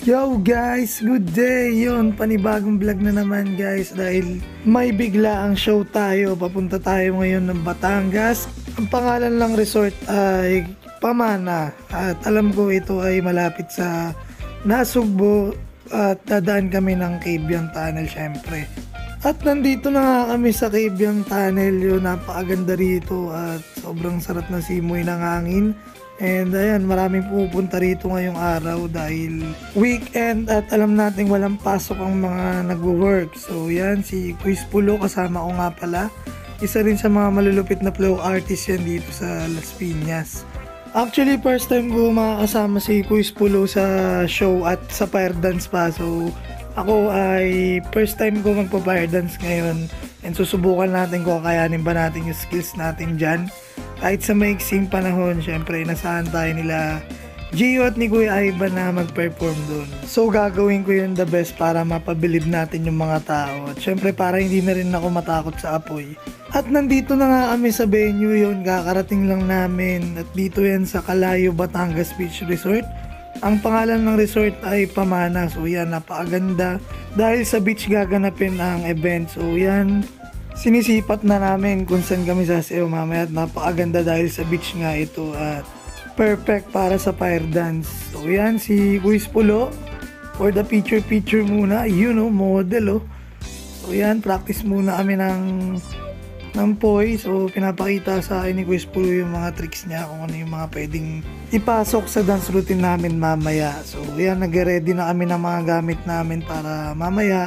Yo guys, good day! Yun, panibagong vlog na naman guys dahil may bigla ang show tayo. Papunta tayo ngayon ng Batangas. Ang pangalan lang resort ay Pamana at alam ko ito ay malapit sa Nasugbo at dadaan kami ng Cabiang Tunnel syempre. At nandito na nga kami sa Cabiang Tunnel. Yun, napakaganda rito at sobrang sarap na simoy ng hangin. And ayan, maraming pupunta rito ngayong araw dahil weekend at alam natin walang pasok ang mga nagwo-work. So yan, si Quiz Pulo kasama ko nga pala. Isa rin sa mga malulupit na flow artist yan dito sa Las Piñas. Actually, first time ko makakasama si Quiz Pulo sa show at sa fire dance pa. So ako ay first time ko magpa-fire dance ngayon. And susubukan natin kung kakayanin ba natin yung skills natin dyan. Kahit sa maiksing panahon, syempre nasahan tayo nila Gio at ni Kuya Ivan na mag-perform doon. So gagawin ko yun the best para mapabilib natin yung mga tao. At syempre para hindi na rin ako matakot sa apoy. At nandito na nga kami sa venue yun, kakarating lang namin. At dito yan sa Calayo, Batangas Beach Resort. Ang pangalan ng resort ay Pamana. So yan, napakaganda. Dahil sa beach gaganapin ang event. So yan, sinisipat na namin kung saan kami sasayaw mamaya at napakaganda dahil sa beach nga ito at perfect para sa fire dance. So yan, si Quiz Pulo for the picture muna, model. So yan, practice muna kami ng poy. So pinapakita sa akin ni Quiz Pulo yung mga tricks niya, kung ano yung mga pwedeng ipasok sa dance routine namin mamaya. So yan, nag-ready na kami ng mga gamit namin para mamaya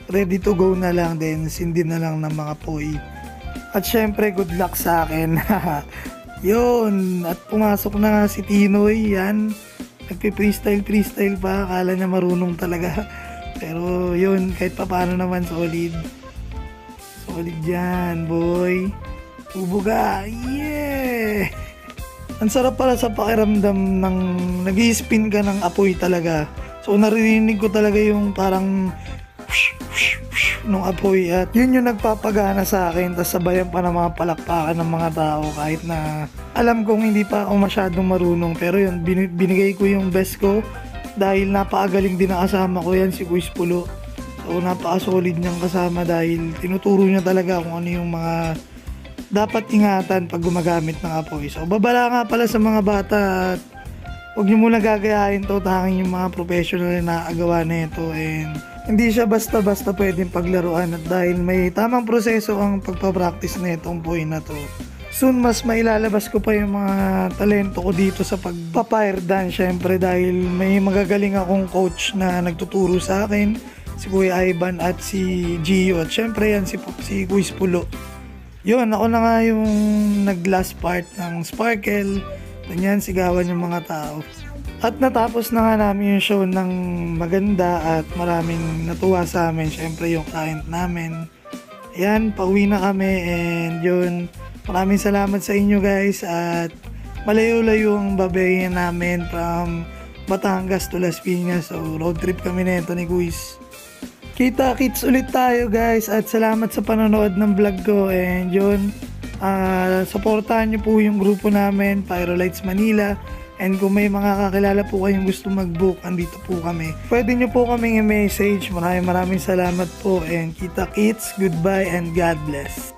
ready to go na lang, then sindin na lang ng mga poy. At syempre, good luck sa akin. Yun, at pumasok na nga si Tinoy, yan. Nagpi-freestyle pa, akala niya marunong talaga. Pero yun, kahit pa paano naman, solid. Solid yan, boy. Ubuga, yeah! Ang sarap pala sa pakiramdam ng nag-i-spin ka ng apoy talaga. So naririnig ko talaga yung parang nung apoy at yun yung nagpapagana sa akin, tas sabayan pa ng mga palakpakan ng mga tao kahit na alam kong hindi pa ako masyadong marunong, pero yun, binigay ko yung best ko dahil napakagaling din na kasama ko yan, si Quiz Pulo. So napaka-solid niyang kasama dahil tinuturo niya talaga kung ano yung mga dapat ingatan pag gumagamit ng apoy. So babala nga pala sa mga bata at huwag niyo muna gagayahin to, tanging yung mga professional na nakagawa na ito, and hindi siya basta-basta pwedeng paglaruan at dahil may tamang proseso ang pagpapractice na itong poy na to. Soon mas mailalabas ko pa yung mga talento ko dito sa pagpa-fire dance syempre dahil may magagaling akong coach na nagtuturo sa akin, si Kuya Ivan at si Gio at syempre yan si Quiz Pulo. Yun, ako na nga yung nag-last part ng Sparkle, ganyan sigawan yung mga tao. At natapos na nga namin yung show ng maganda at maraming natuwa sa amin. Siyempre yung client namin. Ayan, pauwi na kami and yun. Maraming salamat sa inyo guys at malayo-layo ang babayin namin from Batangas to Las Piñas. So road trip kami nito ni Quiz. Kita-kits ulit tayo guys at salamat sa panonood ng vlog ko and yun. Supportahan nyo po yung grupo namin, Pyrolights Manila. And kung may mga kakilala po kayong gusto mag-book, andito po kami. Pwede nyo po kaming i-message. Maraming salamat po and kita-kits, goodbye and God bless.